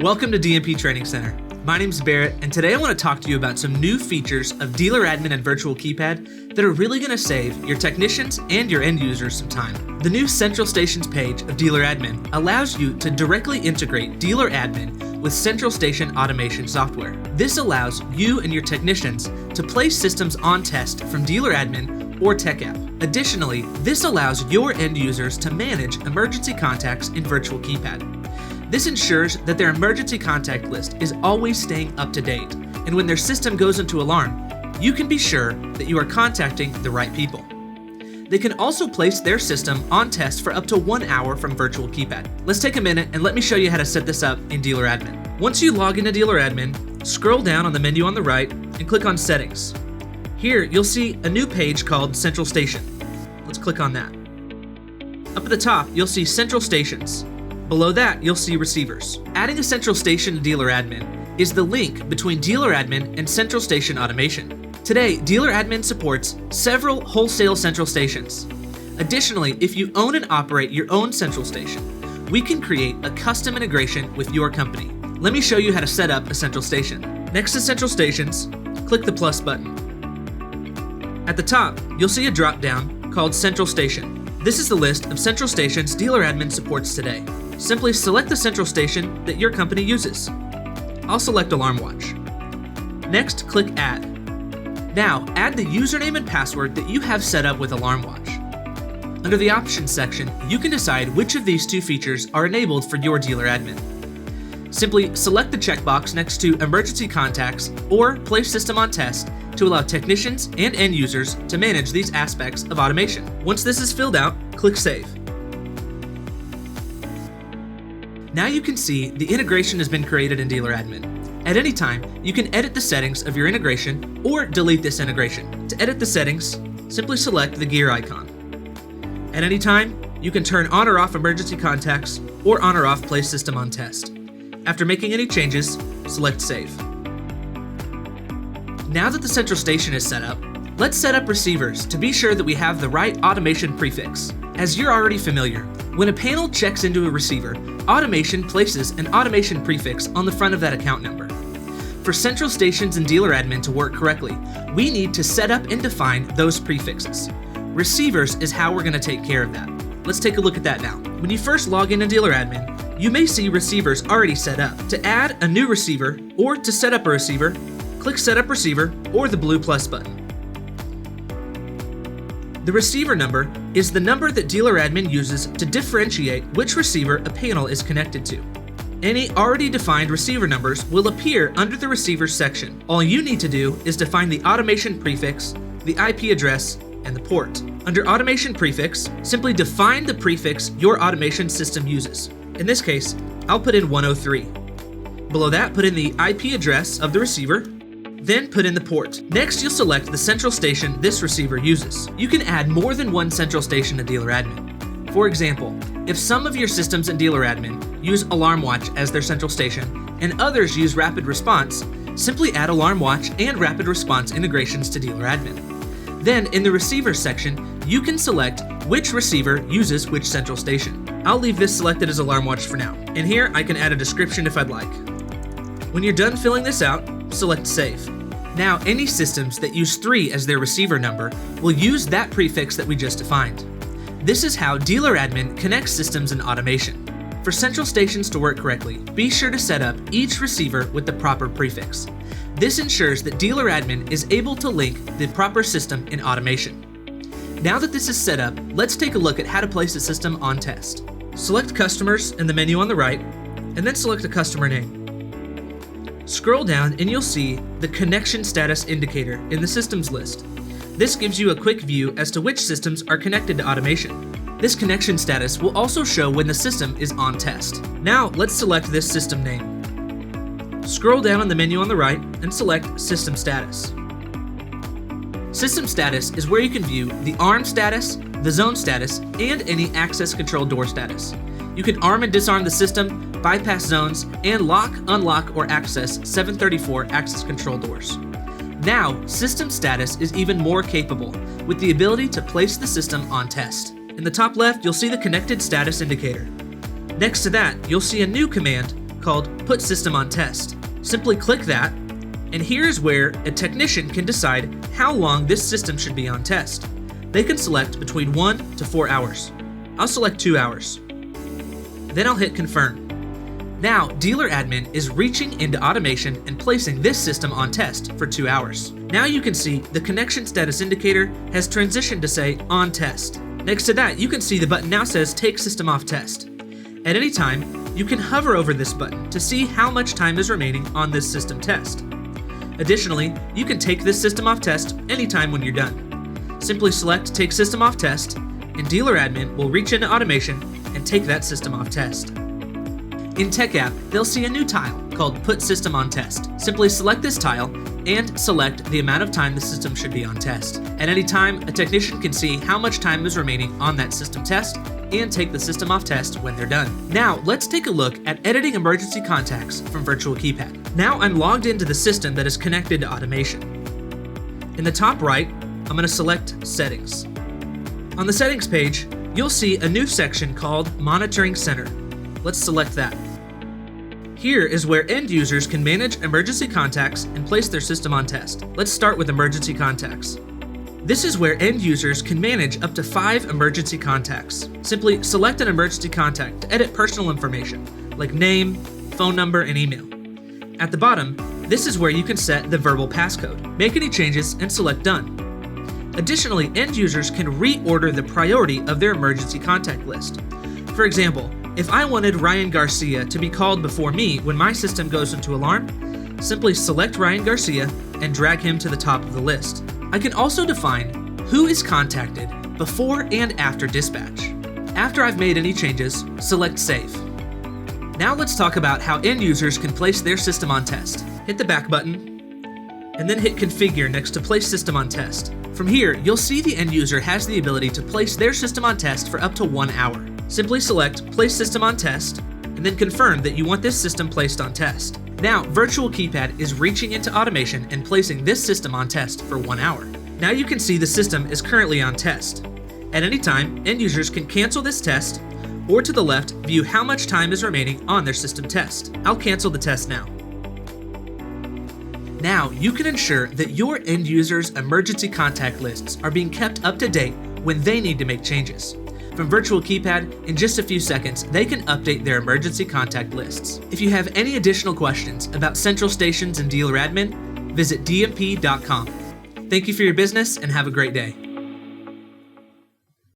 Welcome to DMP Training Center. My name's Barrett, and today I want to talk to you about some new features of Dealer Admin and Virtual Keypad that are really going to save your technicians and your end users some time. The new Central Stations page of Dealer Admin allows you to directly integrate Dealer Admin with Central Station automation software. This allows you and your technicians to place systems on test from Dealer Admin or Tech App. Additionally, this allows your end users to manage emergency contacts in Virtual Keypad. This ensures that their emergency contact list is always staying up to date, and when their system goes into alarm, you can be sure that you are contacting the right people. They can also place their system on test for up to 1 hour from Virtual Keypad. Let's take a minute and let me show you how to set this up in Dealer Admin. Once you log into Dealer Admin, scroll down on the menu on the right and click on Settings. Here, you'll see a new page called Central Station. Let's click on that. Up at the top, you'll see Central Stations. Below that, you'll see Receivers. Adding a Central Station to Dealer Admin is the link between Dealer Admin and Central Station automation. Today, Dealer Admin supports several wholesale Central Stations. Additionally, if you own and operate your own Central Station, we can create a custom integration with your company. Let me show you how to set up a Central Station. Next to Central Stations, click the plus button. At the top, you'll see a drop-down called Central Station. This is the list of Central Stations Dealer Admin supports today. Simply select the Central Station that your company uses. I'll select Alarm Watch. Next, click Add. Now, add the username and password that you have set up with Alarm Watch. Under the Options section, you can decide which of these two features are enabled for your Dealer Admin. Simply select the checkbox next to Emergency Contacts or Place System on Test to allow technicians and end users to manage these aspects of automation. Once this is filled out, click Save. Now you can see the integration has been created in Dealer Admin. At any time, you can edit the settings of your integration or delete this integration. To edit the settings, simply select the gear icon. At any time, you can turn on or off emergency contacts or on or off Place System on Test. After making any changes, select Save. Now that the Central Station is set up, let's set up receivers to be sure that we have the right automation prefix. As you're already familiar, when a panel checks into a receiver, automation places an automation prefix on the front of that account number. For Central Stations and Dealer Admin to work correctly, we need to set up and define those prefixes. Receivers is how we're going to take care of that. Let's take a look at that now. When you first log into Dealer Admin, you may see receivers already set up. To add a new receiver or to set up a receiver, click Set Up Receiver or the blue plus button. The receiver number is the number that Dealer Admin uses to differentiate which receiver a panel is connected to. Any already defined receiver numbers will appear under the Receivers section. All you need to do is define the automation prefix, the IP address, and the port. Under Automation Prefix, simply define the prefix your automation system uses. In this case, I'll put in 103. Below that, put in the IP address of the receiver, then put in the port. Next, you'll select the Central Station this receiver uses. You can add more than one Central Station to Dealer Admin. For example, if some of your systems in Dealer Admin use Alarm Watch as their Central Station and others use Rapid Response, simply add Alarm Watch and Rapid Response integrations to Dealer Admin. Then, in the Receivers section, you can select which receiver uses which Central Station. I'll leave this selected as Alarm Watch for now. And here, I can add a description if I'd like. When you're done filling this out, select Save. Now, any systems that use 3 as their receiver number will use that prefix that we just defined. This is how Dealer Admin connects systems and automation. For Central Stations to work correctly, be sure to set up each receiver with the proper prefix. This ensures that Dealer Admin is able to link the proper system in automation. Now that this is set up, let's take a look at how to place a system on test. Select Customers in the menu on the right, and then select a customer name. Scroll down and you'll see the Connection Status indicator in the Systems list. This gives you a quick view as to which systems are connected to automation. This connection status will also show when the system is on test. Now, let's select this system name. Scroll down on the menu on the right and select System Status. System Status is where you can view the arm status, the zone status, and any access control door status. You can arm and disarm the system, bypass zones, and lock, unlock, or access 734 access control doors. Now, System Status is even more capable, with the ability to place the system on test. In the top left, you'll see the Connected Status indicator. Next to that, you'll see a new command called Put System on Test. Simply click that, and here is where a technician can decide how long this system should be on test. They can select between 1 to 4 hours. I'll select 2 hours. Then I'll hit Confirm. Now, Dealer Admin is reaching into automation and placing this system on test for 2 hours. Now you can see the connection status indicator has transitioned to say On Test. Next to that, you can see the button now says Take System Off Test. At any time, you can hover over this button to see how much time is remaining on this system test. Additionally, you can take this system off test anytime when you're done. Simply select Take System Off Test, and Dealer Admin will reach into automation and take that system off test. In Tech App, they'll see a new tile called Put System on Test. Simply select this tile and select the amount of time the system should be on test. At any time, a technician can see how much time is remaining on that system test and take the system off test when they're done. Now, let's take a look at editing emergency contacts from Virtual Keypad. Now I'm logged into the system that is connected to automation. In the top right, I'm going to select Settings. On the Settings page, you'll see a new section called Monitoring Center. Let's select that. Here is where end users can manage emergency contacts and place their system on test. Let's start with emergency contacts. This is where end users can manage up to 5 emergency contacts. Simply select an emergency contact to edit personal information, like name, phone number, and email. At the bottom, this is where you can set the verbal passcode, make any changes, and select Done. Additionally, end users can reorder the priority of their emergency contact list. For example, if I wanted Ryan Garcia to be called before me when my system goes into alarm, simply select Ryan Garcia and drag him to the top of the list. I can also define who is contacted before and after dispatch. After I've made any changes, select Save. Now let's talk about how end users can place their system on test. Hit the back button, and then hit Configure next to Place System on Test. From here, you'll see the end user has the ability to place their system on test for up to 1 hour. Simply select Place System on Test, and then confirm that you want this system placed on test. Now, Virtual Keypad is reaching into automation and placing this system on test for 1 hour. Now you can see the system is currently on test. At any time, end users can cancel this test, or to the left, view how much time is remaining on their system test. I'll cancel the test now. Now, you can ensure that your end users' emergency contact lists are being kept up to date when they need to make changes. From Virtual Keypad, in just a few seconds, they can update their emergency contact lists. If you have any additional questions about central stations and dealer admin, visit dmp.com. Thank you for your business and have a great day.